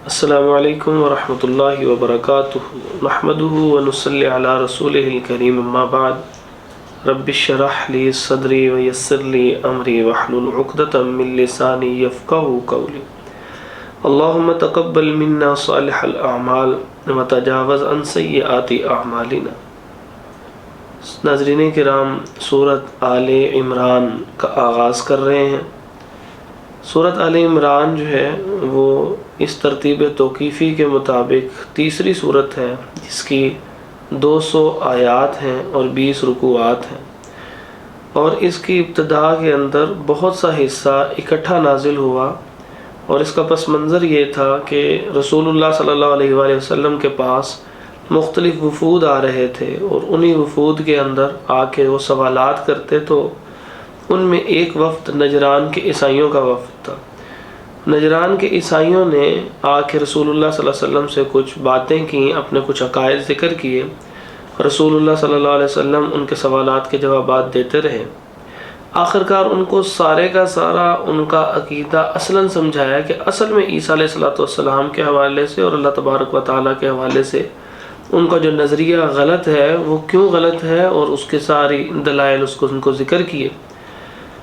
السلام علیکم ورحمۃ اللہ وبرکاتہ نحمده ونصلی علی رسولہ الکریم اما بعد رب اشرح لی صدری ویسر لی امری واحلل عقدۃ من لسانی یفقهوا قولی اللہم تقبل منا صالح الاعمال وتجاوز عن سیئات اعمالنا۔ ناظرین کرام، سورۃ آل عمران کا آغاز کر رہے ہیں۔ سورۃ آل عمران جو ہے وہ اس ترتیب توقیفی کے مطابق تیسری سورت ہے، جس کی 200 آیات ہیں اور 20 رکوعات ہیں، اور اس کی ابتدا کے اندر بہت سا حصہ اکٹھا نازل ہوا، اور اس کا پس منظر یہ تھا کہ رسول اللہ صلی اللہ علیہ وآلہ وسلم کے پاس مختلف وفود آ رہے تھے، اور انہی وفود کے اندر آ کے وہ سوالات کرتے، تو ان میں ایک وفد نجران کے عیسائیوں کا وفد تھا۔ نجران کے عیسائیوں نے آ کے رسول اللہ صلی اللہ علیہ وسلم سے کچھ باتیں کیں، اپنے کچھ عقائد ذکر کیے۔ رسول اللہ صلی اللہ علیہ وسلم ان کے سوالات کے جوابات دیتے رہے۔ آخرکار ان کو سارے کا سارا ان کا عقیدہ اصلاً سمجھایا کہ اصل میں عیسیٰ علیہ السلام کے حوالے سے اور اللہ تبارک و تعالیٰ کے حوالے سے ان کا جو نظریہ غلط ہے وہ کیوں غلط ہے، اور اس کے ساری دلائل ان کو ذکر کیے۔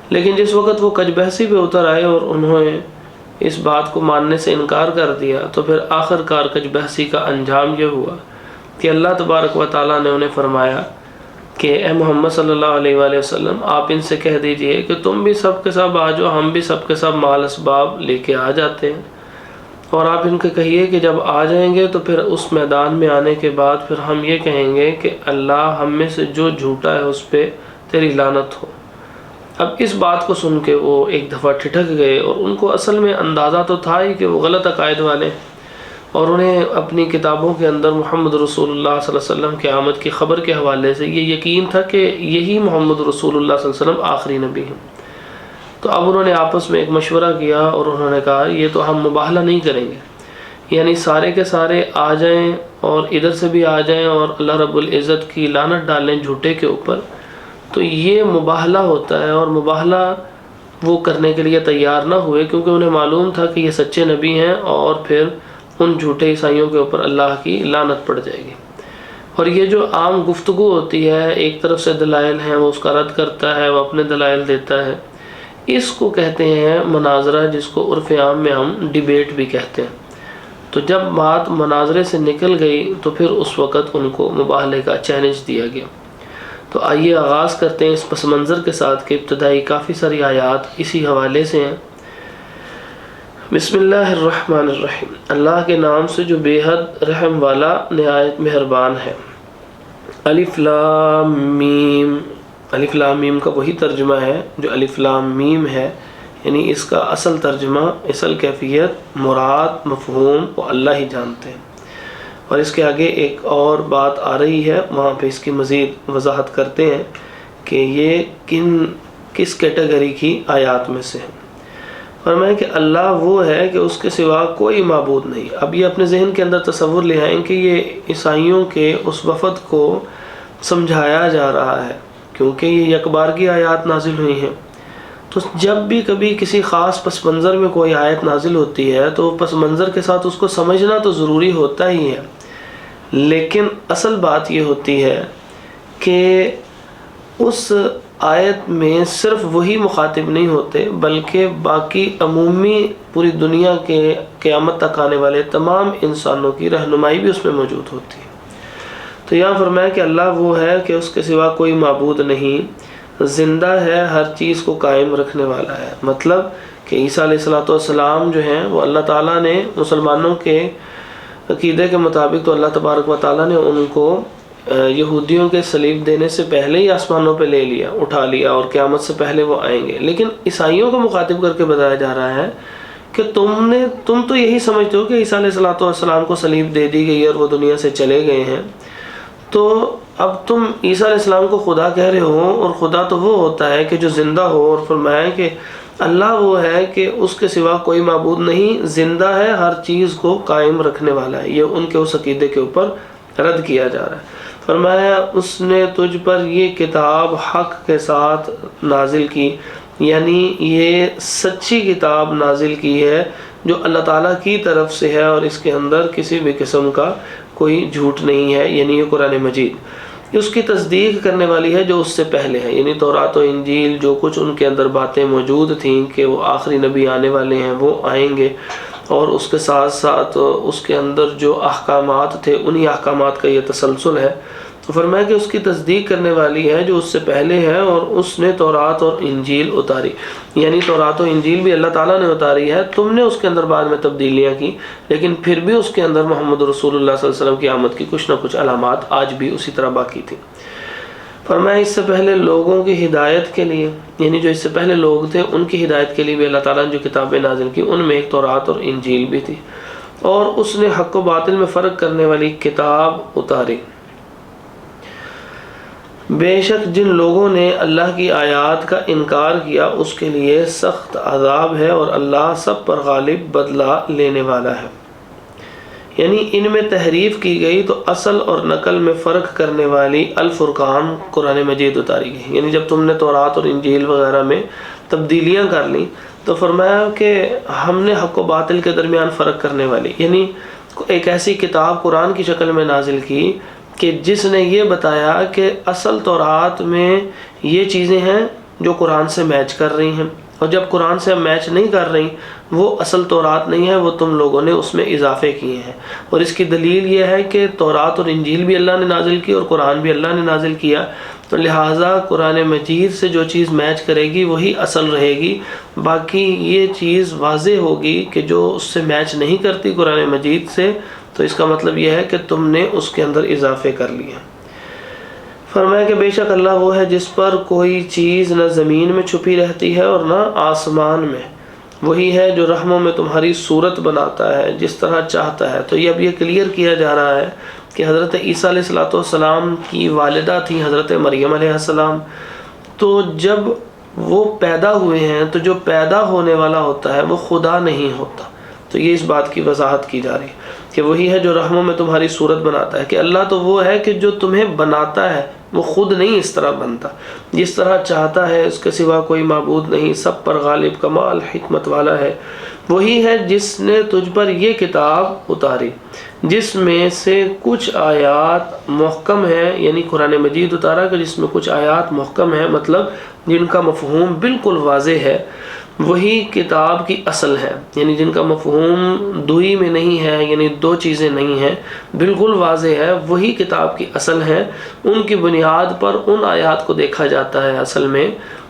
لیکن جس وقت وہ کج بحثی پہ اتر آئے اور انہوں نے اس بات کو ماننے سے انکار کر دیا، تو پھر آخرکار کج بحثی کا انجام یہ ہوا کہ اللہ تبارک و تعالیٰ نے انہیں فرمایا کہ اے محمد صلی اللہ علیہ وآلہ وسلم، آپ ان سے کہہ دیجئے کہ تم بھی سب کے سب آ جاؤ، ہم بھی سب کے سب مال اسباب لے کے آ جاتے ہیں، اور آپ ان کو کہیے کہ جب آ جائیں گے تو پھر اس میدان میں آنے کے بعد پھر ہم یہ کہیں گے کہ اللہ ہم میں سے جو جھوٹا ہے اس پہ تیری لعنت ہو۔ اب اس بات کو سن کے وہ ایک دفعہ ٹھٹک گئے، اور ان کو اصل میں اندازہ تو تھا ہی کہ وہ غلط عقائد والے، اور انہیں اپنی کتابوں کے اندر محمد رسول اللہ صلی اللہ علیہ وسلم کی آمد کی خبر کے حوالے سے یہ یقین تھا کہ یہی محمد رسول اللہ صلی اللہ علیہ وسلم آخری نبی ہیں۔ تو اب انہوں نے آپس میں ایک مشورہ کیا، اور انہوں نے کہا یہ تو ہم مباہلہ نہیں کریں گے، یعنی سارے کے سارے آ جائیں اور ادھر سے بھی آ جائیں اور اللہ رب العزت کی لعنت ڈالیں جھوٹے کے اوپر، تو یہ مباہلہ ہوتا ہے، اور مباہلہ وہ کرنے کے لیے تیار نہ ہوئے، کیونکہ انہیں معلوم تھا کہ یہ سچے نبی ہیں، اور پھر ان جھوٹے عیسائیوں کے اوپر اللہ کی لعنت پڑ جائے گی۔ اور یہ جو عام گفتگو ہوتی ہے، ایک طرف سے دلائل ہیں، وہ اس کا رد کرتا ہے، وہ اپنے دلائل دیتا ہے، اس کو کہتے ہیں مناظرہ، جس کو عرف عام میں ہم ڈیبیٹ بھی کہتے ہیں۔ تو جب بات مناظرے سے نکل گئی تو پھر اس وقت ان کو مباہلے کا چیلنج دیا گیا۔ تو آئیے آغاز کرتے ہیں اس پس منظر کے ساتھ کہ ابتدائی کافی ساری آیات اسی حوالے سے ہیں۔ بسم اللہ الرحمن الرحیم، اللہ کے نام سے جو بے حد رحم والا نہایت مہربان ہے۔ الف لام میم۔ الف لام میم کا وہی ترجمہ ہے جو الف لام میم ہے، یعنی اس کا اصل ترجمہ، اصل کیفیت، مراد، مفہوم وہ اللہ ہی جانتے ہیں۔ اور اس کے آگے ایک اور بات آ رہی ہے، وہاں پہ اس کی مزید وضاحت کرتے ہیں کہ یہ کس کیٹیگری کی آیات میں سے ہے۔ فرمایا کہ اللہ وہ ہے کہ اس کے سوا کوئی معبود نہیں۔ اب یہ اپنے ذہن کے اندر تصور لے آئیں کہ یہ عیسائیوں کے اس وفد کو سمجھایا جا رہا ہے، کیونکہ یہ یکبار کی آیات نازل ہوئی ہیں۔ تو جب بھی کبھی کسی خاص پس منظر میں کوئی آیت نازل ہوتی ہے تو پس منظر کے ساتھ اس کو سمجھنا تو ضروری ہوتا ہی ہے، لیکن اصل بات یہ ہوتی ہے کہ اس آیت میں صرف وہی مخاطب نہیں ہوتے، بلکہ باقی عمومی پوری دنیا کے قیامت تک آنے والے تمام انسانوں کی رہنمائی بھی اس میں موجود ہوتی ہے۔ تو یہاں فرمایا کہ اللہ وہ ہے کہ اس کے سوا کوئی معبود نہیں، زندہ ہے، ہر چیز کو قائم رکھنے والا ہے۔ مطلب کہ عیسیٰ علیہ السلام جو ہیں وہ اللہ تعالیٰ نے مسلمانوں کے عقیدے کے مطابق تو اللہ تبارک و تعالیٰ نے ان کو یہودیوں کے صلیب دینے سے پہلے ہی آسمانوں پہ لے لیا، اٹھا لیا، اور قیامت سے پہلے وہ آئیں گے۔ لیکن عیسائیوں کو مخاطب کر کے بتایا جا رہا ہے کہ تم تو یہی سمجھتے ہو کہ عیسیٰ علیہ السلام کو صلیب دے دی گئی اور وہ دنیا سے چلے گئے ہیں، تو اب تم عیسیٰ علیہ السلام کو خدا کہہ رہے ہو، اور خدا تو وہ ہوتا ہے کہ جو زندہ ہو، اور فرمایا کہ اللہ وہ ہے کہ اس کے سوا کوئی معبود نہیں، زندہ ہے، ہر چیز کو قائم رکھنے والا ہے۔ یہ ان کے اس عقیدے کے اوپر رد کیا جا رہا ہے۔ فرمایا اس نے تجھ پر یہ کتاب حق کے ساتھ نازل کی، یعنی یہ سچی کتاب نازل کی ہے جو اللہ تعالیٰ کی طرف سے ہے اور اس کے اندر کسی بھی قسم کا کوئی جھوٹ نہیں ہے، یعنی یہ قرآن مجید اس کی تصدیق کرنے والی ہے جو اس سے پہلے ہے، یعنی تورات و انجیل جو کچھ ان کے اندر باتیں موجود تھیں کہ وہ آخری نبی آنے والے ہیں، وہ آئیں گے، اور اس کے ساتھ ساتھ اس کے اندر جو احکامات تھے انہی احکامات کا یہ تسلسل ہے۔ تو فرمایا کہ اس کی تصدیق کرنے والی ہے جو اس سے پہلے ہے، اور اس نے تورات اور انجیل اتاری، یعنی تورات و انجیل بھی اللہ تعالیٰ نے اتاری ہے، تم نے اس کے اندر بعد میں تبدیلیاں کی، لیکن پھر بھی اس کے اندر محمد رسول اللہ صلی اللہ علیہ وسلم کی آمد کی کچھ نہ کچھ علامات آج بھی اسی طرح باقی تھی۔ فرمایا اس سے پہلے لوگوں کی ہدایت کے لیے، یعنی جو اس سے پہلے لوگ تھے ان کی ہدایت کے لیے بھی اللہ تعالیٰ نے جو کتابیں نازل کی ان میں ایک تورات اور انجیل بھی تھی، اور اس نے حق و باطل میں فرق کرنے والی کتاب اتاری۔ بے شک جن لوگوں نے اللہ کی آیات کا انکار کیا اس کے لیے سخت عذاب ہے، اور اللہ سب پر غالب بدلہ لینے والا ہے۔ یعنی ان میں تحریف کی گئی تو اصل اور نقل میں فرق کرنے والی الفرقان قرآن مجید اتاری گئی، یعنی جب تم نے تورات اور انجیل وغیرہ میں تبدیلیاں کر لیں تو فرمایا کہ ہم نے حق و باطل کے درمیان فرق کرنے والی، یعنی ایک ایسی کتاب قرآن کی شکل میں نازل کی کہ جس نے یہ بتایا کہ اصل تورات میں یہ چیزیں ہیں جو قرآن سے میچ کر رہی ہیں، اور جب قرآن سے میچ نہیں کر رہی وہ اصل تورات نہیں ہے، وہ تم لوگوں نے اس میں اضافے کیے ہیں۔ اور اس کی دلیل یہ ہے کہ تورات اور انجیل بھی اللہ نے نازل کی اور قرآن بھی اللہ نے نازل کیا، تو لہٰذا قرآن مجید سے جو چیز میچ کرے گی وہی اصل رہے گی، باقی یہ چیز واضح ہوگی کہ جو اس سے میچ نہیں کرتی قرآن مجید سے، تو اس کا مطلب یہ ہے کہ تم نے اس کے اندر اضافے کر لیے۔ فرمایا کہ بے شک اللہ وہ ہے جس پر کوئی چیز نہ زمین میں چھپی رہتی ہے اور نہ آسمان میں، وہی ہے جو رحموں میں تمہاری صورت بناتا ہے جس طرح چاہتا ہے۔ تو اب یہ کلیئر کیا جا رہا ہے کہ حضرت عیسیٰ علیہ السلام کی والدہ تھیں حضرت مریم علیہ السلام، تو جب وہ پیدا ہوئے ہیں تو جو پیدا ہونے والا ہوتا ہے وہ خدا نہیں ہوتا، تو یہ اس بات کی وضاحت کی جا رہی ہے کہ وہی ہے جو رحموں میں تمہاری صورت بناتا ہے، کہ اللہ تو وہ ہے کہ جو تمہیں بناتا ہے، وہ خود نہیں اس طرح بنتا، جس طرح چاہتا ہے، اس کے سوا کوئی معبود نہیں، سب پر غالب، کمال حکمت والا ہے۔ وہی ہے جس نے تجھ پر یہ کتاب اتاری جس میں سے کچھ آیات محکم ہیں، یعنی قرآن مجید اتارا کہ جس میں کچھ آیات محکم ہیں، مطلب جن کا مفہوم بالکل واضح ہے، وہی کتاب کی اصل ہے، یعنی جن کا مفہوم دوئی میں نہیں ہے، یعنی دو چیزیں نہیں ہیں، بالکل واضح ہے، وہی کتاب کی اصل ہے۔ ان کی بنیاد پر ان آیات کو دیکھا جاتا ہے اصل میں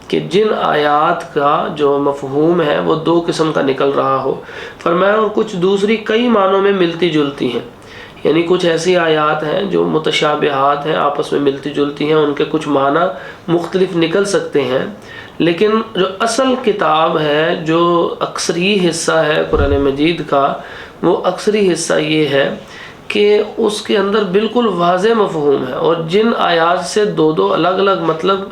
کہ جن آیات کا جو مفہوم ہے وہ دو قسم کا نکل رہا ہو۔ فرمایا اور کچھ دوسری کئی معنوں میں ملتی جلتی ہیں، یعنی کچھ ایسی آیات ہیں جو متشابہات ہیں، آپس میں ملتی جلتی ہیں، ان کے کچھ معنی مختلف نکل سکتے ہیں، لیکن جو اصل کتاب ہے، جو اکثری حصہ ہے قرآن مجید کا، وہ اکثری حصہ یہ ہے کہ اس کے اندر بالکل واضح مفہوم ہے، اور جن آیات سے دو دو الگ الگ مطلب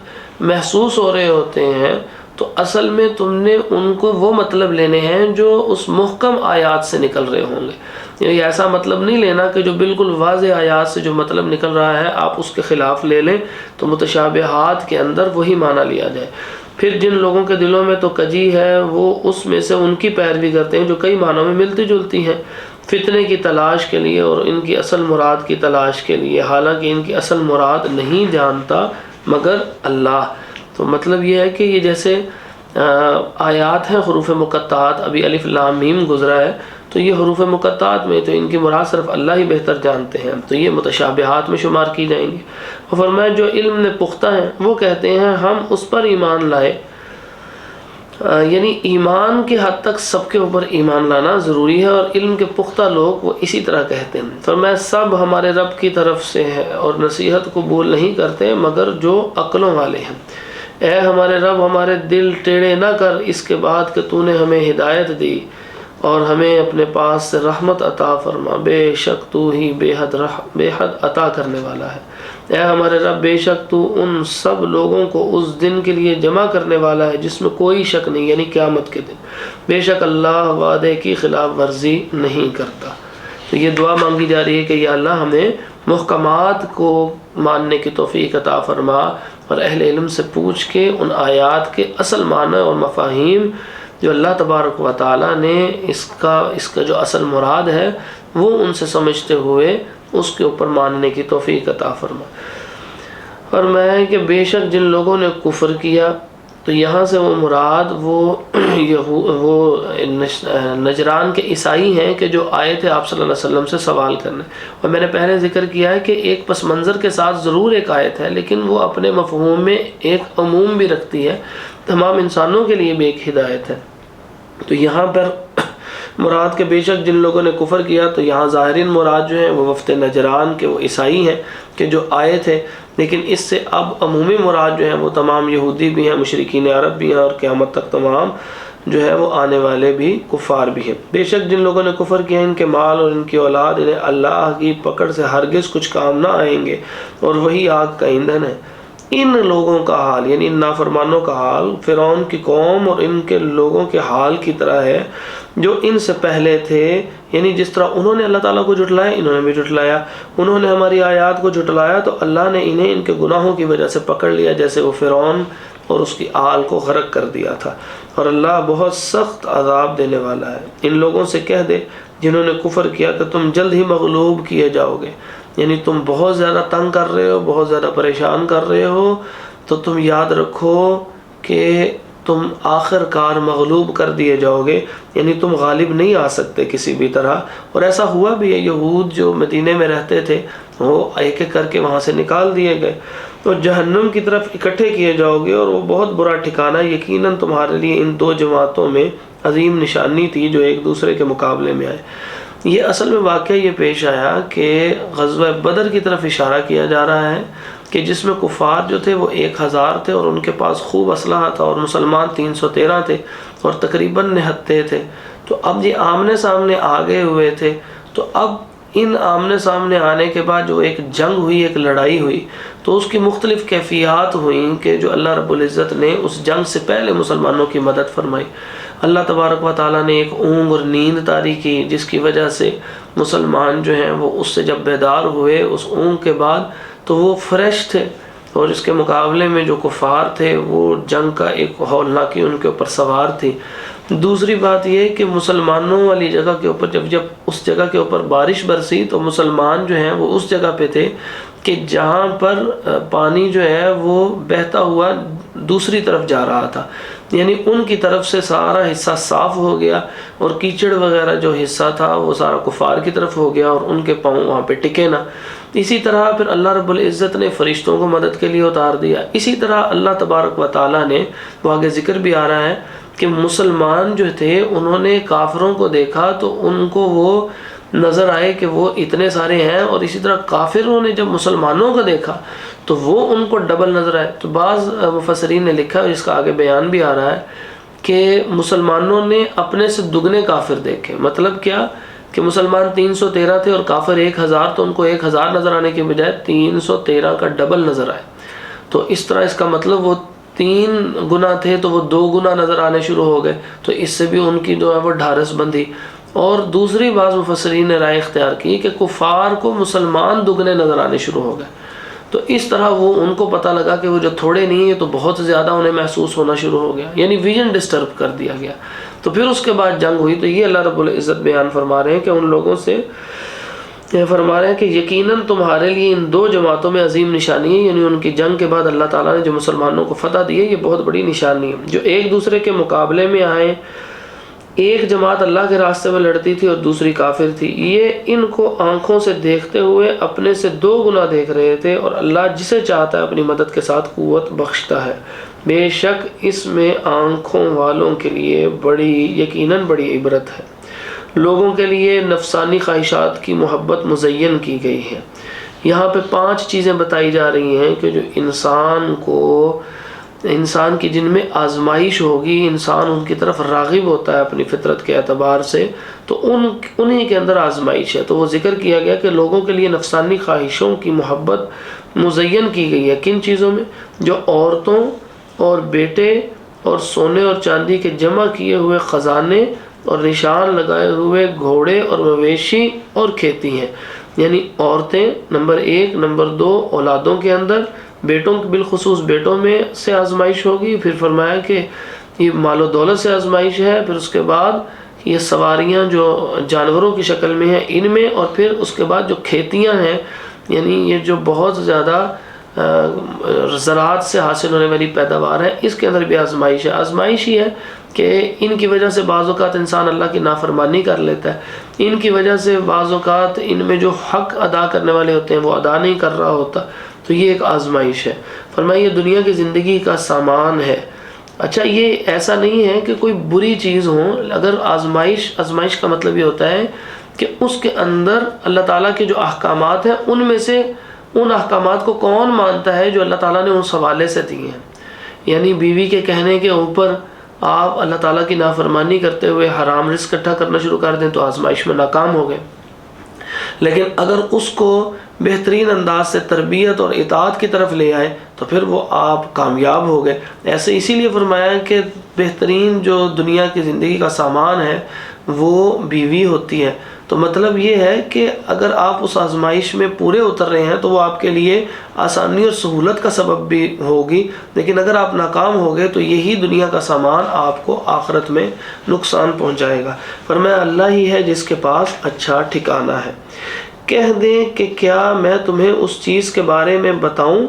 محسوس ہو رہے ہوتے ہیں تو اصل میں تم نے ان کو وہ مطلب لینے ہیں جو اس محکم آیات سے نکل رہے ہوں گے، یعنی ایسا مطلب نہیں لینا کہ جو بالکل واضح آیات سے جو مطلب نکل رہا ہے آپ اس کے خلاف لے لیں، تو متشابہات کے اندر وہی معنی لیا جائے۔ پھر جن لوگوں کے دلوں میں تو کجی ہے وہ اس میں سے ان کی پیروی کرتے ہیں جو کئی معنوں میں ملتی جلتی ہیں، فتنے کی تلاش کے لیے اور ان کی اصل مراد کی تلاش کے لیے، حالانکہ ان کی اصل مراد نہیں جانتا مگر اللہ۔ تو مطلب یہ ہے کہ یہ جیسے آیات ہیں حروف مقطعات، ابھی الف لام میم گزرا ہے، تو یہ حروف مقطعات میں تو ان کی مراد صرف اللہ ہی بہتر جانتے ہیں، تو یہ متشابہات میں شمار کی جائیں گے۔ اور فرمایا جو علم نے پختہ ہیں وہ کہتے ہیں ہم اس پر ایمان لائے، یعنی ایمان کی حد تک سب کے اوپر ایمان لانا ضروری ہے، اور علم کے پختہ لوگ وہ اسی طرح کہتے ہیں۔ فرمایا سب ہمارے رب کی طرف سے ہے اور نصیحت قبول نہیں کرتے مگر جو عقلوں والے ہیں۔ اے ہمارے رب ہمارے دل ٹیڑھے نہ کر اس کے بعد کہ تو نے ہمیں ہدایت دی، اور ہمیں اپنے پاس سے رحمت عطا فرما، بے شک تو ہی بے حد عطا کرنے والا ہے۔ اے ہمارے رب بے شک تو ان سب لوگوں کو اس دن کے لیے جمع کرنے والا ہے جس میں کوئی شک نہیں، یعنی قیامت کے دن، بے شک اللہ وعدے کی خلاف ورزی نہیں کرتا۔ تو یہ دعا مانگی جا رہی ہے کہ یا اللہ ہمیں محکمات کو ماننے کی توفیق عطا فرما، اور اہل علم سے پوچھ کے ان آیات کے اصل معنی اور مفاہیم جو اللہ تبارک و تعالیٰ نے اس کا جو اصل مراد ہے وہ ان سے سمجھتے ہوئے اس کے اوپر ماننے کی توفیق عطا فرما۔ فرمایا کہ بے شک جن لوگوں نے کفر کیا، تو یہاں سے وہ مراد وہ نجران کے عیسائی ہیں کہ جو آئے تھے آپ صلی اللہ علیہ وسلم سے سوال کرنے۔ اور میں نے پہلے ذکر کیا ہے کہ ایک پس منظر کے ساتھ ضرور ایک آیت ہے، لیکن وہ اپنے مفہوم میں ایک عموم بھی رکھتی ہے، تمام انسانوں کے لیے بھی ایک ہدایت ہے۔ تو یہاں پر مراد کہ بے شک جن لوگوں نے کفر کیا، تو یہاں ظاہرین مراد جو ہیں وہ وفد نجران کے وہ عیسائی ہیں کہ جو آئے تھے، لیکن اس سے اب عمومی مراد جو ہے وہ تمام یہودی بھی ہیں، مشرکین عرب بھی ہیں، اور قیامت تک تمام جو ہے وہ آنے والے بھی کفار بھی ہیں۔ بے شک جن لوگوں نے کفر کیا، ان کے مال اور ان کی اولاد انہیں اللہ کی پکڑ سے ہرگز کچھ کام نہ آئیں گے، اور وہی آگ کا ایندھن ہے۔ ان لوگوں کا حال یعنی ان نافرمانوں کا حال فرعون کی قوم اور ان کے لوگوں کے حال کی طرح ہے جو ان سے پہلے تھے، یعنی جس طرح انہوں نے اللہ تعالیٰ کو جھٹلایا، انہوں نے بھی جھٹلایا، انہوں نے ہماری آیات کو جھٹلایا تو اللہ نے انہیں ان کے گناہوں کی وجہ سے پکڑ لیا، جیسے وہ فرعون اور اس کی آل کو غرق کر دیا تھا، اور اللہ بہت سخت عذاب دینے والا ہے۔ ان لوگوں سے کہہ دے جنہوں نے کفر کیا کہ تم جلد ہی مغلوب کیے جاؤ گے، یعنی تم بہت زیادہ تنگ کر رہے ہو، بہت زیادہ پریشان کر رہے ہو، تو تم یاد رکھو کہ تم آخر کار مغلوب کر دیے جاؤ گے، یعنی تم غالب نہیں آ سکتے کسی بھی طرح۔ اور ایسا ہوا بھی ہے، یہود جو مدینے میں رہتے تھے وہ ایک ایک کر کے وہاں سے نکال دیے گئے، تو جہنم کی طرف اکٹھے کیے جاؤ گے، اور وہ بہت برا ٹھکانہ یقیناً تمہارے لیے ان دو جماعتوں میں عظیم نشانی تھی جو ایک دوسرے کے مقابلے میں آئے۔ یہ اصل میں واقعہ یہ پیش آیا کہ غزوہ بدر کی طرف اشارہ کیا جا رہا ہے کہ جس میں کفار جو تھے وہ 1000 تھے اور ان کے پاس خوب اسلحہ تھا، اور مسلمان 313 تھے اور تقریباً نہتے تھے۔ تو اب یہ آمنے سامنے آگے ہوئے تھے، تو اب ان آمنے سامنے آنے کے بعد جو ایک جنگ ہوئی، ایک لڑائی ہوئی، تو اس کی مختلف کیفیات ہوئیں کہ جو اللہ رب العزت نے اس جنگ سے پہلے مسلمانوں کی مدد فرمائی۔ اللہ تبارک و تعالیٰ نے ایک اونگ اور نیند طاری کی، جس کی وجہ سے مسلمان جو ہیں وہ اس سے جب بیدار ہوئے اس اونگ کے بعد تو وہ فریش تھے، اور اس کے مقابلے میں جو کفار تھے وہ جنگ کا ایک ہولناکی ان کے اوپر سوار تھی۔ دوسری بات یہ کہ مسلمانوں والی جگہ کے اوپر جب اس جگہ کے اوپر بارش برسی تو مسلمان جو ہیں وہ اس جگہ پہ تھے کہ جہاں پر پانی جو ہے وہ بہتا ہوا دوسری طرف جا رہا تھا، یعنی ان کی طرف سے سارا حصہ صاف ہو گیا، اور کیچڑ وغیرہ جو حصہ تھا وہ سارا کفار کی طرف ہو گیا، اور ان کے پاؤں وہاں پہ ٹکے نہ۔ اسی طرح پھر اللہ رب العزت نے فرشتوں کو مدد کے لیے اتار دیا۔ اسی طرح اللہ تبارک و تعالیٰ نے، وہ آگے ذکر بھی آ رہا ہے کہ مسلمان جو تھے انہوں نے کافروں کو دیکھا تو ان کو وہ نظر آئے کہ وہ اتنے سارے ہیں، اور اسی طرح کافروں نے جب مسلمانوں کو دیکھا تو وہ ان کو ڈبل نظر آئے۔ تو بعض مفسرین نے لکھا، اس کا آگے بیان بھی آ رہا ہے کہ مسلمانوں نے اپنے سے دگنے کافر دیکھے۔ مطلب کیا کہ مسلمان 313 تھے اور کافر 1000، تو ان کو 1000 نظر آنے کے بجائے 313 کا ڈبل نظر آئے۔ تو اس طرح اس کا مطلب وہ 3 گنا تھے تو وہ 2 گنا نظر آنے شروع ہو گئے، تو اس سے بھی ان کی جو ہے وہ ڈھارس بندھی۔ اور دوسری بعض مفسرین نے رائے اختیار کی کہ کفار کو مسلمان دگنے نظر آنے شروع ہو گئے، تو اس طرح وہ ان کو پتہ لگا کہ وہ جو تھوڑے نہیں ہیں تو بہت زیادہ انہیں محسوس ہونا شروع ہو گیا، یعنی ویژن ڈسٹرب کر دیا گیا۔ تو پھر اس کے بعد جنگ ہوئی۔ تو یہ اللہ رب العزت بیان فرما رہے ہیں کہ ان لوگوں سے فرما رہے ہیں کہ یقیناً تمہارے لیے ان 2 جماعتوں میں عظیم نشانی ہے، یعنی ان کی جنگ کے بعد اللہ تعالیٰ نے جو مسلمانوں کو فتح دی ہے یہ بہت بڑی نشانی ہے، جو ایک دوسرے کے مقابلے میں آئے۔ ایک جماعت اللہ کے راستے میں لڑتی تھی اور دوسری کافر تھی، یہ ان کو آنکھوں سے دیکھتے ہوئے اپنے سے 2 گنا دیکھ رہے تھے، اور اللہ جسے چاہتا ہے اپنی مدد کے ساتھ قوت بخشتا ہے۔ بے شک اس میں آنکھوں والوں کے لیے یقیناً بڑی عبرت ہے۔ لوگوں کے لیے نفسانی خواہشات کی محبت مزین کی گئی ہے۔ یہاں پہ 5 چیزیں بتائی جا رہی ہیں کہ جو انسان کی جن میں آزمائش ہوگی، انسان ان کی طرف راغب ہوتا ہے اپنی فطرت کے اعتبار سے، تو انہی کے اندر آزمائش ہے۔ تو وہ ذکر کیا گیا کہ لوگوں کے لیے نفسانی خواہشوں کی محبت مزین کی گئی ہے۔ کن چیزوں میں؟ جو عورتوں اور بیٹے اور سونے اور چاندی کے جمع کیے ہوئے خزانے اور نشان لگائے ہوئے گھوڑے اور مویشی اور کھیتی ہیں، یعنی عورتیں نمبر 1، نمبر 2 اولادوں کے اندر، بیٹوں بالخصوص بیٹوں میں سے آزمائش ہوگی۔ پھر فرمایا کہ یہ مال و دولت سے آزمائش ہے، پھر اس کے بعد یہ سواریاں جو جانوروں کی شکل میں ہیں ان میں، اور پھر اس کے بعد جو کھیتیاں ہیں یعنی یہ جو بہت زیادہ زراعت سے حاصل ہونے والی پیداوار ہے، اس کے اندر بھی آزمائش ہے۔ آزمائش ہی ہے کہ ان کی وجہ سے بعض اوقات انسان اللہ کی نافرمانی کر لیتا ہے، ان کی وجہ سے بعض اوقات ان میں جو حق ادا کرنے والے ہوتے ہیں وہ ادا نہیں کر رہا ہوتا، تو یہ ایک آزمائش ہے۔ فرمایا یہ دنیا کی زندگی کا سامان ہے۔ اچھا، یہ ایسا نہیں ہے کہ کوئی بری چیز ہو، اگر آزمائش کا مطلب یہ ہوتا ہے کہ اس کے اندر اللہ تعالیٰ کے جو احکامات ہیں ان میں سے ان احکامات کو کون مانتا ہے جو اللہ تعالیٰ نے اس حوالے سے دیے ہیں۔ یعنی بیوی کے کہنے کے اوپر آپ اللہ تعالیٰ کی نافرمانی کرتے ہوئے حرام رزق اکٹھا کرنا شروع کر دیں تو آزمائش میں ناکام ہو گئے، لیکن اگر اس کو بہترین انداز سے تربیت اور اطاعت کی طرف لے آئے تو پھر وہ آپ کامیاب ہو گئے۔ ایسے اسی لیے فرمایا کہ بہترین جو دنیا کی زندگی کا سامان ہے وہ بیوی ہوتی ہے۔ تو مطلب یہ ہے کہ اگر آپ اس آزمائش میں پورے اتر رہے ہیں تو وہ آپ کے لیے آسانی اور سہولت کا سبب بھی ہوگی، لیکن اگر آپ ناکام ہو گئے تو یہی دنیا کا سامان آپ کو آخرت میں نقصان پہنچائے گا۔ فرمایا اللہ ہی ہے جس کے پاس اچھا ٹھکانہ ہے۔ کہہ دیں کہ کیا میں تمہیں اس چیز کے بارے میں بتاؤں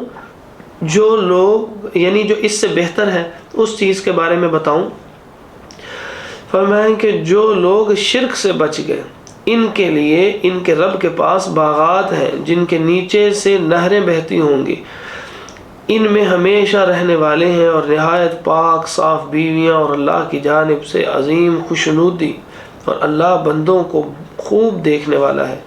جو لوگ یعنی جو اس سے بہتر ہے، اس چیز کے بارے میں بتاؤں؟ فرمایا کہ جو لوگ شرک سے بچ گئے ان کے لیے ان کے رب کے پاس باغات ہیں جن کے نیچے سے نہریں بہتی ہوں گی، ان میں ہمیشہ رہنے والے ہیں، اور نہایت پاک صاف بیویاں، اور اللہ کی جانب سے عظیم خوشنودی، اور اللہ بندوں کو خوب دیکھنے والا ہے۔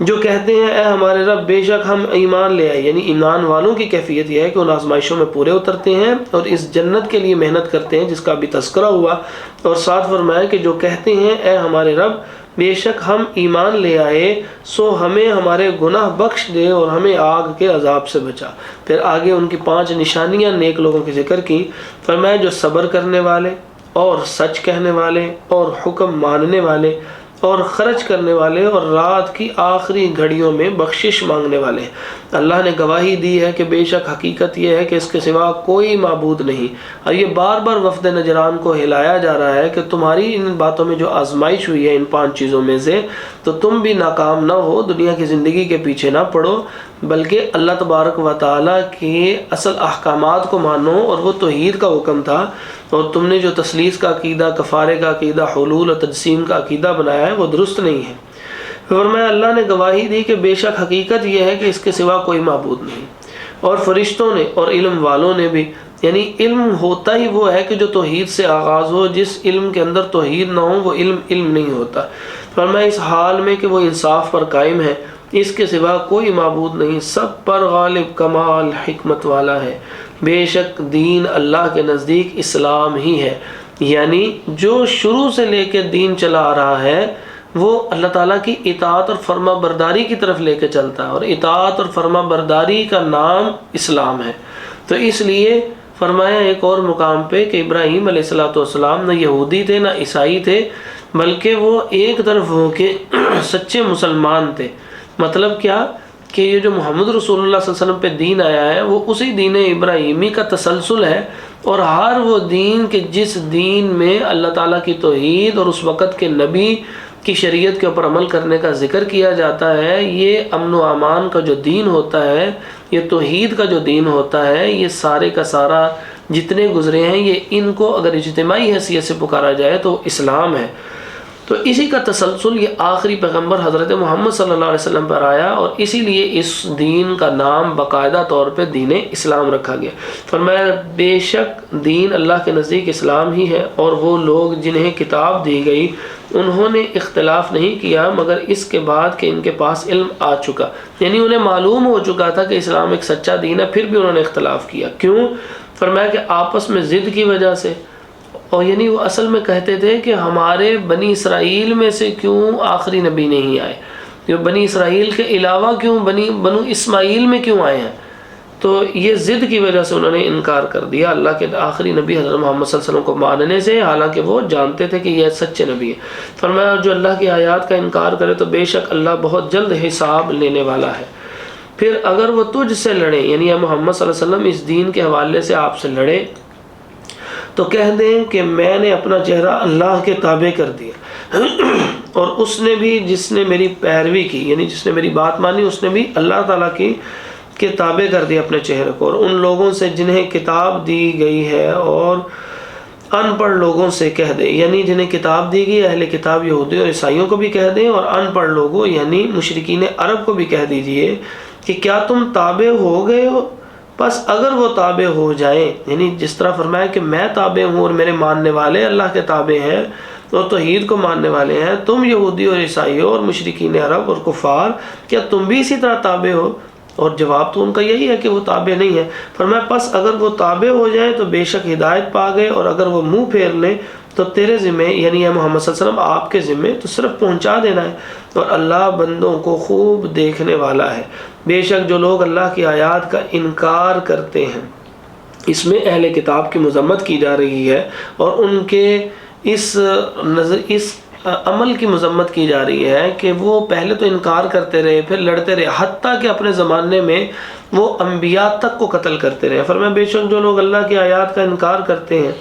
جو کہتے ہیں اے ہمارے رب بے شک ہم ایمان لے آئے، یعنی ایمان والوں کی کیفیت یہ ہے کہ ان آزمائشوں میں پورے اترتے ہیں اور اس جنت کے لیے محنت کرتے ہیں جس کا بھی تذکرہ ہوا، اور ساتھ فرمایا کہ جو کہتے ہیں اے ہمارے رب بے شک ہم ایمان لے آئے سو ہمیں ہمارے گناہ بخش دے اور ہمیں آگ کے عذاب سے بچا۔ پھر آگے ان کی 5 نشانیاں نیک لوگوں کی ذکر کی۔ فرمایا جو صبر کرنے والے اور سچ کہنے والے اور حکم ماننے والے اور خرچ کرنے والے اور رات کی آخری گھڑیوں میں بخشش مانگنے والے۔ اللہ نے گواہی دی ہے کہ بے شک حقیقت یہ ہے کہ اس کے سوا کوئی معبود نہیں۔ اور یہ بار بار وفد نجران کو ہلایا جا رہا ہے کہ تمہاری ان باتوں میں جو آزمائش ہوئی ہے ان 5 چیزوں میں سے، تو تم بھی ناکام نہ ہو، دنیا کی زندگی کے پیچھے نہ پڑو، بلکہ اللہ تبارک و تعالیٰ کے اصل احکامات کو مانو، اور وہ توحید کا حکم تھا، اور تم نے جو تثلیث کا عقیدہ، کفارے کا عقیدہ، حلول اور تجسیم کا عقیدہ بنایا ہے وہ درست نہیں ہے۔ فرمایا اللہ نے گواہی دی کہ بے شک حقیقت یہ ہے کہ اس کے سوا کوئی معبود نہیں، اور فرشتوں نے اور علم والوں نے بھی، یعنی علم ہوتا ہی وہ ہے کہ جو توحید سے آغاز ہو، جس علم کے اندر توحید نہ ہو وہ علم نہیں ہوتا۔ فرمایا اس حال میں کہ وہ انصاف پر قائم ہے، اس کے سوا کوئی معبود نہیں، سب پر غالب کمال حکمت والا ہے۔ بے شک دین اللہ کے نزدیک اسلام ہی ہے، یعنی جو شروع سے لے کے دین چلا آ رہا ہے وہ اللہ تعالیٰ کی اطاعت اور فرما برداری کی طرف لے کے چلتا ہے، اور اطاعت اور فرما برداری کا نام اسلام ہے۔ تو اس لیے فرمایا ایک اور مقام پہ کہ ابراہیم علیہ السلام نہ یہودی تھے نہ عیسائی تھے، بلکہ وہ ایک طرف ہو کے سچے مسلمان تھے۔ مطلب کیا کہ یہ جو محمد رسول اللہ صلی اللہ علیہ وسلم پہ دین آیا ہے وہ اسی دین ابراہیمی کا تسلسل ہے، اور ہر وہ دین کہ جس دین میں اللہ تعالیٰ کی توحید اور اس وقت کے نبی کی شریعت کے اوپر عمل کرنے کا ذکر کیا جاتا ہے، یہ امن و امان کا جو دین ہوتا ہے، یہ توحید کا جو دین ہوتا ہے، یہ سارے کا سارا جتنے گزرے ہیں یہ ان کو اگر اجتماعی حیثیت سے پکارا جائے تو اسلام ہے۔ تو اسی کا تسلسل یہ آخری پیغمبر حضرت محمد صلی اللہ علیہ وسلم پر آیا، اور اسی لیے اس دین کا نام باقاعدہ طور پہ دین اسلام رکھا گیا۔ فرمایا بے شک دین اللہ کے نزدیک اسلام ہی ہے، اور وہ لوگ جنہیں کتاب دی گئی انہوں نے اختلاف نہیں کیا مگر اس کے بعد کہ ان کے پاس علم آ چکا، یعنی انہیں معلوم ہو چکا تھا کہ اسلام ایک سچا دین ہے، پھر بھی انہوں نے اختلاف کیا۔ کیوں؟ فرمایا کہ آپس میں ضد کی وجہ سے، اور یعنی وہ اصل میں کہتے تھے کہ ہمارے بنی اسرائیل میں سے کیوں آخری نبی نہیں آئے، جو بنی اسرائیل کے علاوہ کیوں بنو اسماعیل میں کیوں آئے ہیں؟ تو یہ ضد کی وجہ سے انہوں نے انکار کر دیا اللہ کے آخری نبی حضرت محمد صلی اللہ علیہ وسلم کو ماننے سے، حالانکہ وہ جانتے تھے کہ یہ سچے نبی ہیں۔ فرمایا جو اللہ کی آیات کا انکار کرے تو بے شک اللہ بہت جلد حساب لینے والا ہے۔ پھر اگر وہ تجھ سے لڑے، یعنی محمد صلی اللہ علیہ وسلم اس دین کے حوالے سے آپ سے لڑے، تو کہہ دیں کہ میں نے اپنا چہرہ اللہ کے تابع کر دیا اور اس نے بھی جس نے میری پیروی کی، یعنی جس نے میری بات مانی، اس نے بھی اللہ تعالیٰ کی کے تابع کر دیا اپنے چہرے کو۔ اور ان لوگوں سے جنہیں کتاب دی گئی ہے اور ان پڑھ لوگوں سے کہہ دے، یعنی جنہیں کتاب دی گئی، اہل کتاب یہودی اور عیسائیوں کو بھی کہہ دیں، اور ان پڑھ لوگوں یعنی مشرکین عرب کو بھی کہہ دیجئے کہ کیا تم تابع ہو گئے ہو؟ بس اگر وہ تابع ہو جائیں، یعنی جس طرح فرمایا کہ میں تابع ہوں اور میرے ماننے والے اللہ کے تابع ہیں اور توحید کو ماننے والے ہیں، تم یہودی اور عیسائیوں اور مشرکین عرب اور کفار، کیا تم بھی اسی طرح تابع ہو؟ اور جواب تو ان کا یہی ہے کہ وہ تابع نہیں ہے۔ فرمایا پس اگر وہ تابع ہو جائیں تو بے شک ہدایت پا گئے، اور اگر وہ منہ پھیر لیں تو تیرے ذمہ، یعنی محمد صلی اللہ علیہ وسلم آپ کے ذمہ تو صرف پہنچا دینا ہے، اور اللہ بندوں کو خوب دیکھنے والا ہے۔ بے شک جو لوگ اللہ کی آیات کا انکار کرتے ہیں، اس میں اہل کتاب کی مذمت کی جا رہی ہے اور ان کے اس عمل کی مذمت کی جا رہی ہے کہ وہ پہلے تو انکار کرتے رہے، پھر لڑتے رہے، حتیٰ کہ اپنے زمانے میں وہ انبیاء تک کو قتل کرتے رہے۔ فرمایا بے شک جو لوگ اللہ کی آیات کا انکار کرتے ہیں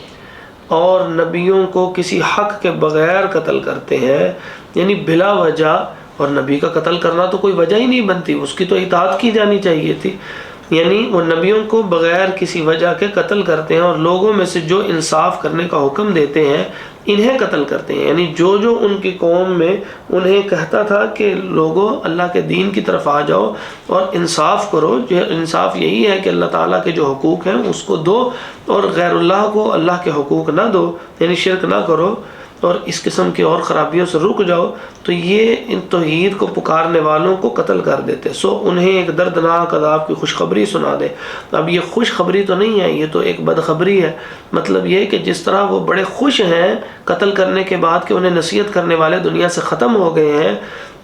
اور نبیوں کو کسی حق کے بغیر قتل کرتے ہیں، یعنی بلا وجہ، اور نبی کا قتل کرنا تو کوئی وجہ ہی نہیں بنتی، اس کی تو اطاعت کی جانی چاہیے تھی، یعنی وہ نبیوں کو بغیر کسی وجہ کے قتل کرتے ہیں، اور لوگوں میں سے جو انصاف کرنے کا حکم دیتے ہیں انہیں قتل کرتے ہیں، یعنی جو ان کی قوم میں انہیں کہتا تھا کہ لوگوں اللہ کے دین کی طرف آ جاؤ اور انصاف کرو، جو انصاف یہی ہے کہ اللہ تعالیٰ کے جو حقوق ہیں اس کو دو اور غیر اللہ کو اللہ کے حقوق نہ دو، یعنی شرک نہ کرو اور اس قسم کی اور خرابیوں سے رک جاؤ، تو یہ ان توحید کو پکارنے والوں کو قتل کر دیتے۔ سو انہیں ایک دردناک عذاب کی خوشخبری سنا دے۔ اب یہ خوشخبری تو نہیں ہے، یہ تو ایک بدخبری ہے۔ مطلب یہ کہ جس طرح وہ بڑے خوش ہیں قتل کرنے کے بعد کہ انہیں نصیحت کرنے والے دنیا سے ختم ہو گئے ہیں،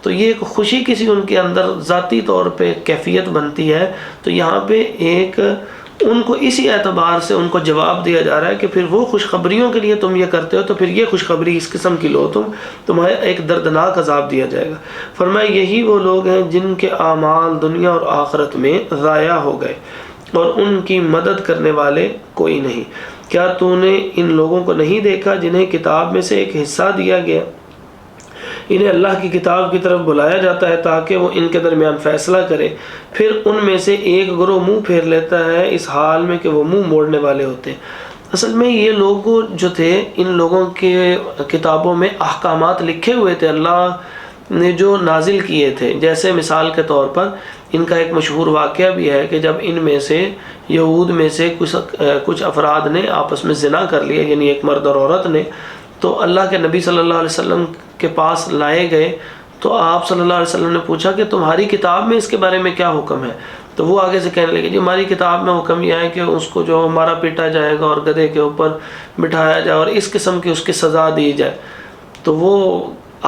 تو یہ ایک خوشی کسی ان کے اندر ذاتی طور پہ کیفیت بنتی ہے، تو یہاں پہ ایک ان کو اسی اعتبار سے ان کو جواب دیا جا رہا ہے کہ پھر وہ خوشخبریوں کے لیے تم یہ کرتے ہو تو پھر یہ خوشخبری اس قسم کی لو، تمہیں ایک دردناک عذاب دیا جائے گا۔ فرمایا یہی وہ لوگ ہیں جن کے اعمال دنیا اور آخرت میں ضائع ہو گئے اور ان کی مدد کرنے والے کوئی نہیں۔ کیا تو نے ان لوگوں کو نہیں دیکھا جنہیں کتاب میں سے ایک حصہ دیا گیا؟ انہیں اللہ کی کتاب کی طرف بلایا جاتا ہے تاکہ وہ ان کے درمیان فیصلہ کرے، پھر ان میں سے ایک گروہ منہ پھیر لیتا ہے اس حال میں کہ وہ منہ موڑنے والے ہوتے ہیں۔ اصل میں یہ لوگ جو تھے، ان لوگوں کے کتابوں میں احکامات لکھے ہوئے تھے، اللہ نے جو نازل کیے تھے، جیسے مثال کے طور پر ان کا ایک مشہور واقعہ بھی ہے کہ جب ان میں سے یہود میں سے کچھ افراد نے آپس میں زنا کر لیا، یعنی ایک مرد اور عورت نے، تو اللہ کے نبی صلی اللہ علیہ وسلم کے پاس لائے گئے، تو آپ صلی اللہ علیہ وسلم نے پوچھا کہ تمہاری کتاب میں اس کے بارے میں کیا حکم ہے؟ تو وہ آگے سے کہنے لگے جی ہماری کتاب میں حکم یہ ہے کہ اس کو جو ہمارا پیٹا جائے گا اور گدھے کے اوپر بٹھایا جائے اور اس قسم کی اس کی سزا دی جائے۔ تو وہ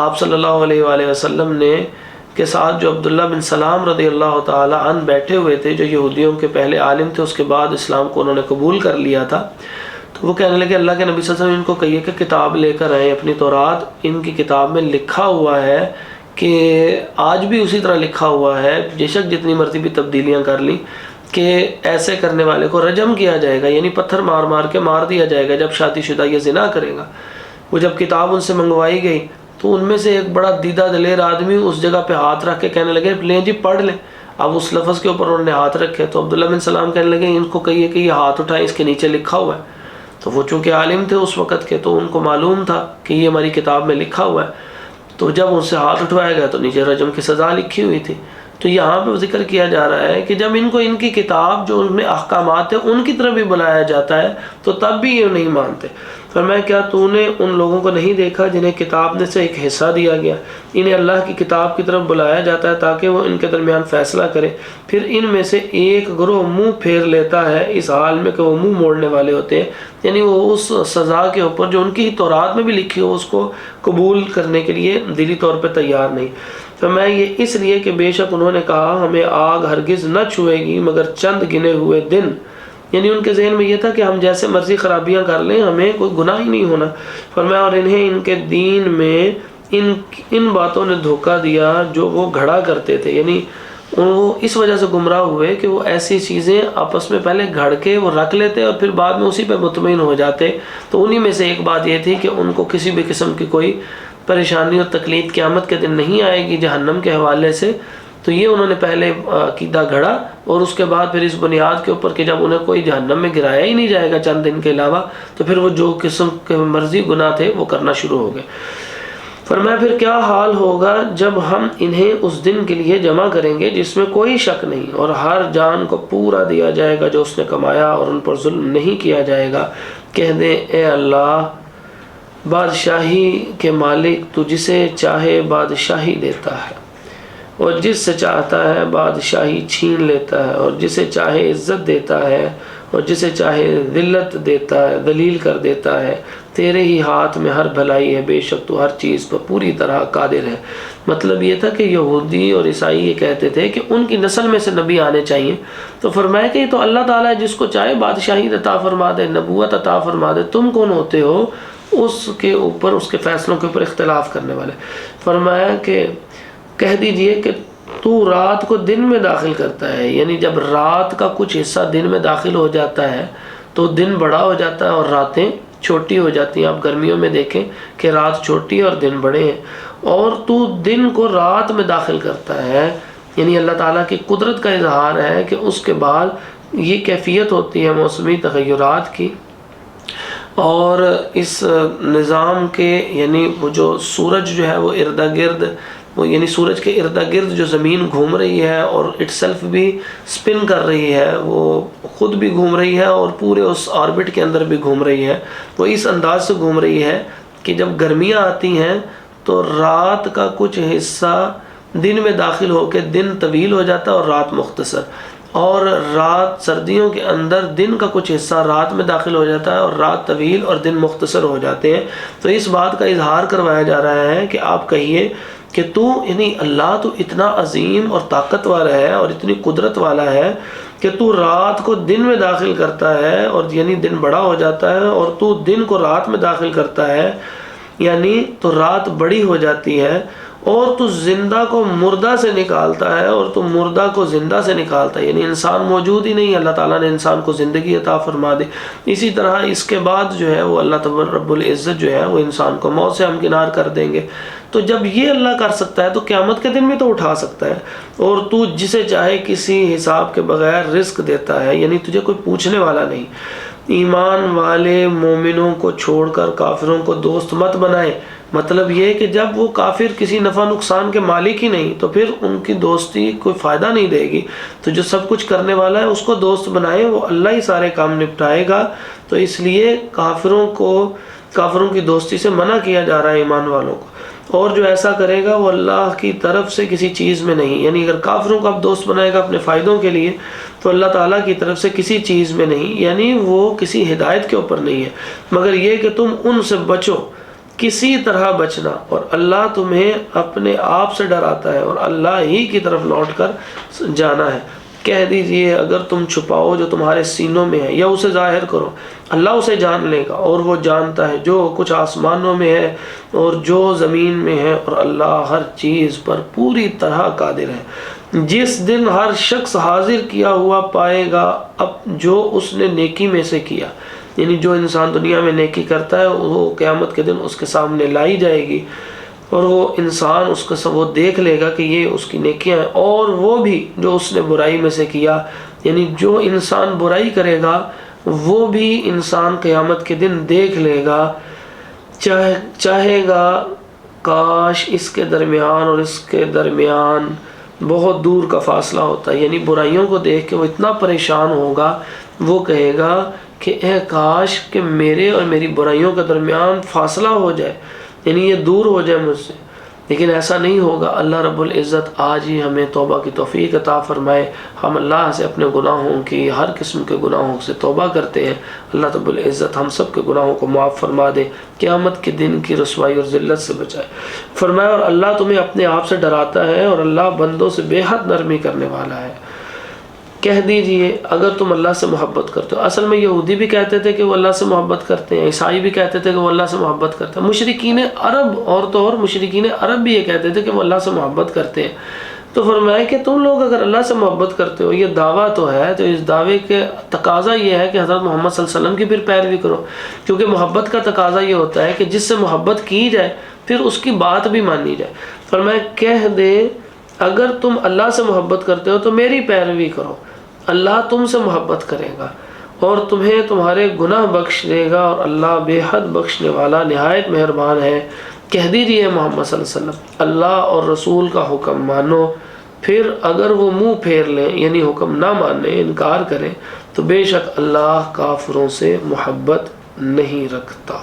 آپ صلی اللہ علیہ وآلہ وسلم نے کے ساتھ جو عبداللہ بن سلام رضی اللہ تعالی عنہ بیٹھے ہوئے تھے، جو یہودیوں کے پہلے عالم تھے، اس کے بعد اسلام کو انہوں نے قبول کر لیا تھا، تو وہ کہنے لگے اللہ کے نبی صلی اللہ علیہ وسلم ان کو کہیے کہ کتاب لے کر آئیں اپنی تورات، ان کی کتاب میں لکھا ہوا ہے کہ آج بھی اسی طرح لکھا ہوا ہے، بے شک جتنی مرضی بھی تبدیلیاں کر لیں، کہ ایسے کرنے والے کو رجم کیا جائے گا، یعنی پتھر مار مار کے مار دیا جائے گا جب شادی شدہ یہ زنا کرے گا۔ وہ جب کتاب ان سے منگوائی گئی تو ان میں سے ایک بڑا دیدہ دلیر آدمی اس جگہ پہ ہاتھ رکھ کے کہنے لگے لیں جی پڑھ لیں۔ اب اس لفظ کے اوپر انہوں نے ہاتھ رکھے تو عبداللہ بن سلام کہنے لگے ان کو کہیے کہ یہ ہاتھ اٹھائیں، اس کے نیچے لکھا ہوا ہے۔ تو وہ چونکہ عالم تھے اس وقت کے، تو ان کو معلوم تھا کہ یہ ہماری کتاب میں لکھا ہوا ہے، تو جب ان سے ہاتھ اٹھوایا گیا تو نیچے رجم کی سزا لکھی ہوئی تھی۔ تو یہاں پہ ذکر کیا جا رہا ہے کہ جب ان کو ان کی کتاب جو ان میں احکامات ہیں ان کی طرف بھی بلایا جاتا ہے تو تب بھی یہ نہیں مانتے۔ فرمایا کیا تو نے ان لوگوں کو نہیں دیکھا جنہیں کتاب میں سے ایک حصہ دیا گیا؟ انہیں اللہ کی کتاب کی طرف بلایا جاتا ہے تاکہ وہ ان کے درمیان فیصلہ کرے، پھر ان میں سے ایک گروہ منہ پھیر لیتا ہے اس حال میں کہ وہ منہ موڑنے والے ہوتے ہیں، یعنی وہ اس سزا کے اوپر جو ان کی تورات میں بھی لکھی ہو اس کو قبول کرنے کے لیے دلی طور پہ تیار نہیں۔ فرمایا یہ اس لیے کہ بے شک انہوں نے کہا ہمیں آگ ہرگز نہ چھوئے گی مگر چند گنے ہوئے دن، یعنی ان کے ذہن میں یہ تھا کہ ہم جیسے مرضی خرابیاں کر لیں ہمیں کوئی گناہ ہی نہیں ہونا۔ فرمایا اور انہیں ان کے دین میں ان باتوں نے دھوکہ دیا جو وہ گھڑا کرتے تھے، یعنی وہ اس وجہ سے گمراہ ہوئے کہ وہ ایسی چیزیں آپس میں پہلے گھڑ کے وہ رکھ لیتے اور پھر بعد میں اسی پہ مطمئن ہو جاتے. تو انہی میں سے ایک بات یہ تھی کہ ان کو کسی بھی قسم کی کوئی پریشانی اور تکلیف قیامت کے دن نہیں آئے گی جہنم کے حوالے سے. تو یہ انہوں نے پہلے عقیدہ گھڑا، اور اس کے بعد پھر اس بنیاد کے اوپر کہ جب انہیں کوئی جہنم میں گرایا ہی نہیں جائے گا چند دن کے علاوہ، تو پھر وہ جو قسم کے مرضی گناہ تھے وہ کرنا شروع ہو گئے. فرمایا پھر کیا حال ہوگا جب ہم انہیں اس دن کے لیے جمع کریں گے جس میں کوئی شک نہیں، اور ہر جان کو پورا دیا جائے گا جو اس نے کمایا، اور ان پر ظلم نہیں کیا جائے گا. کہہ دیں اے اللہ بادشاہی کے مالک، تو جسے چاہے بادشاہی دیتا ہے اور جس سے چاہتا ہے بادشاہی چھین لیتا ہے، اور جسے چاہے عزت دیتا ہے اور جسے چاہے ذلت دیتا ہے، ذلیل کر دیتا ہے. تیرے ہی ہاتھ میں ہر بھلائی ہے، بے شک تو ہر چیز پر پوری طرح قادر ہے. مطلب یہ تھا کہ یہودی اور عیسائی یہ کہتے تھے کہ ان کی نسل میں سے نبی آنے چاہیے. تو فرمایا کہ یہ تو اللہ تعالیٰ جس کو چاہے بادشاہی عطا فرما دے، نبوت عطا فرما دے. تم کون ہوتے ہو اس کے اوپر، اس کے فیصلوں کے اوپر اختلاف کرنے والے؟ فرمایا کہ کہہ دیجئے کہ تو رات کو دن میں داخل کرتا ہے، یعنی جب رات کا کچھ حصہ دن میں داخل ہو جاتا ہے تو دن بڑا ہو جاتا ہے اور راتیں چھوٹی ہو جاتی ہیں. آپ گرمیوں میں دیکھیں کہ رات چھوٹی ہے اور دن بڑے ہیں. اور تو دن کو رات میں داخل کرتا ہے، یعنی اللہ تعالیٰ کی قدرت کا اظہار ہے کہ اس کے بعد یہ کیفیت ہوتی ہے موسمی تغیرات کی. اور اس نظام کے یعنی وہ جو سورج جو ہے وہ ارد گرد، وہ یعنی سورج کے ارد گرد جو زمین گھوم رہی ہے اور اٹ سیلف بھی سپن کر رہی ہے، وہ خود بھی گھوم رہی ہے اور پورے اس آربٹ کے اندر بھی گھوم رہی ہے. وہ اس انداز سے گھوم رہی ہے کہ جب گرمیاں آتی ہیں تو رات کا کچھ حصہ دن میں داخل ہو کے دن طویل ہو جاتا ہے اور رات مختصر، اور رات سردیوں کے اندر دن کا کچھ حصہ رات میں داخل ہو جاتا ہے اور رات طویل اور دن مختصر ہو جاتے ہیں. تو اس بات کا اظہار کروایا جا رہا ہے کہ آپ کہیے کہ تو یعنی اللہ تو اتنا عظیم اور طاقتور ہے اور اتنی قدرت والا ہے کہ تو رات کو دن میں داخل کرتا ہے اور یعنی دن بڑا ہو جاتا ہے، اور تو دن کو رات میں داخل کرتا ہے یعنی تو رات بڑی ہو جاتی ہے، اور تو زندہ کو مردہ سے نکالتا ہے اور تو مردہ کو زندہ سے نکالتا ہے. یعنی انسان موجود ہی نہیں، اللہ تعالیٰ نے انسان کو زندگی عطا فرما دی. اسی طرح اس کے بعد جو ہے وہ اللہ تبارک رب العزت جو ہے وہ انسان کو موت سے ہمکنار کر دیں گے. تو جب یہ اللہ کر سکتا ہے تو قیامت کے دن میں تو اٹھا سکتا ہے. اور تو جسے چاہے کسی حساب کے بغیر رزق دیتا ہے، یعنی تجھے کوئی پوچھنے والا نہیں. ایمان والے مومنوں کو چھوڑ کر کافروں کو دوست مت بنائے. مطلب یہ کہ جب وہ کافر کسی نفع نقصان کے مالک ہی نہیں تو پھر ان کی دوستی کوئی فائدہ نہیں دے گی. تو جو سب کچھ کرنے والا ہے اس کو دوست بنائے، وہ اللہ ہی سارے کام نپٹائے گا. تو اس لیے کافروں کی دوستی سے منع کیا جا رہا ہے ایمان والوں کو. اور جو ایسا کرے گا وہ اللہ کی طرف سے کسی چیز میں نہیں، یعنی اگر کافروں کو آپ دوست بنائے گا اپنے فائدوں کے لیے تو اللہ تعالیٰ کی طرف سے کسی چیز میں نہیں، یعنی وہ کسی ہدایت کے اوپر نہیں ہے، مگر یہ کہ تم ان سے بچو، کسی طرح بچنا. اور اللہ تمہیں اپنے آپ سے ڈراتا ہے اور اللہ ہی کی طرف لوٹ کر جانا ہے. کہہ دیجئے اگر تم چھپاؤ جو تمہارے سینوں میں ہے یا اسے ظاہر کرو، اللہ اسے جان لے گا، اور وہ جانتا ہے جو کچھ آسمانوں میں ہے اور جو زمین میں ہے، اور اللہ ہر چیز پر پوری طرح قادر ہے. جس دن ہر شخص حاضر کیا ہوا پائے گا اب جو اس نے نیکی میں سے کیا، یعنی جو انسان دنیا میں نیکی کرتا ہے وہ قیامت کے دن اس کے سامنے لائی جائے گی، اور وہ انسان اس کو وہ دیکھ لے گا کہ یہ اس کی نیکیاں ہیں. اور وہ بھی جو اس نے برائی میں سے کیا، یعنی جو انسان برائی کرے گا وہ بھی انسان قیامت کے دن دیکھ لے گا، چاہے گا کاش اس کے درمیان اور اس کے درمیان بہت دور کا فاصلہ ہوتا ہے. یعنی برائیوں کو دیکھ کے وہ اتنا پریشان ہوگا، وہ کہے گا کہ اے کاش کہ میرے اور میری برائیوں کے درمیان فاصلہ ہو جائے، یعنی یہ دور ہو جائے مجھ سے. لیکن ایسا نہیں ہوگا. اللہ رب العزت آج ہی ہمیں توبہ کی توفیق عطا فرمائے. ہم اللہ سے اپنے گناہوں کی، ہر قسم کے گناہوں سے توبہ کرتے ہیں. اللہ رب العزت ہم سب کے گناہوں کو معاف فرما دے، قیامت کے دن کی رسوائی اور ذلت سے بچائے. فرمایا اور اللہ تمہیں اپنے آپ سے ڈراتا ہے اور اللہ بندوں سے بے حد نرمی کرنے والا ہے. کہہ دیجئے اگر تم اللہ سے محبت کرتے ہو. اصل میں یہودی بھی کہتے تھے کہ وہ اللہ سے محبت کرتے ہیں، عیسائی بھی کہتے تھے کہ وہ اللہ سے محبت کرتے ہیں، مشرکین عرب اور مشرکین عرب بھی یہ کہتے تھے کہ وہ اللہ سے محبت کرتے ہیں. تو فرمایا کہ تم لوگ اگر اللہ سے محبت کرتے ہو، یہ دعویٰ تو ہے، تو اس دعوے کے تقاضا یہ ہے کہ حضرت محمد صلی اللہ علیہ وسلم کی پھر پیروی کرو، کیونکہ محبت کا تقاضا یہ ہوتا ہے کہ جس سے محبت کی جائے پھر اس کی بات بھی مانی جائے۔ فرمایا کہہ دے اگر تم اللہ سے محبت کرتے ہو تو میری پیروی کرو، اللہ تم سے محبت کرے گا اور تمہیں تمہارے گناہ بخش دے گا، اور اللہ بے حد بخشنے والا نہایت مہربان ہے۔ کہہ دیجیے محمد صلی اللہ علیہ وسلم اللہ اور رسول کا حکم مانو، پھر اگر وہ منہ پھیر لیں یعنی حکم نہ مانیں، انکار کریں، تو بے شک اللہ کافروں سے محبت نہیں رکھتا۔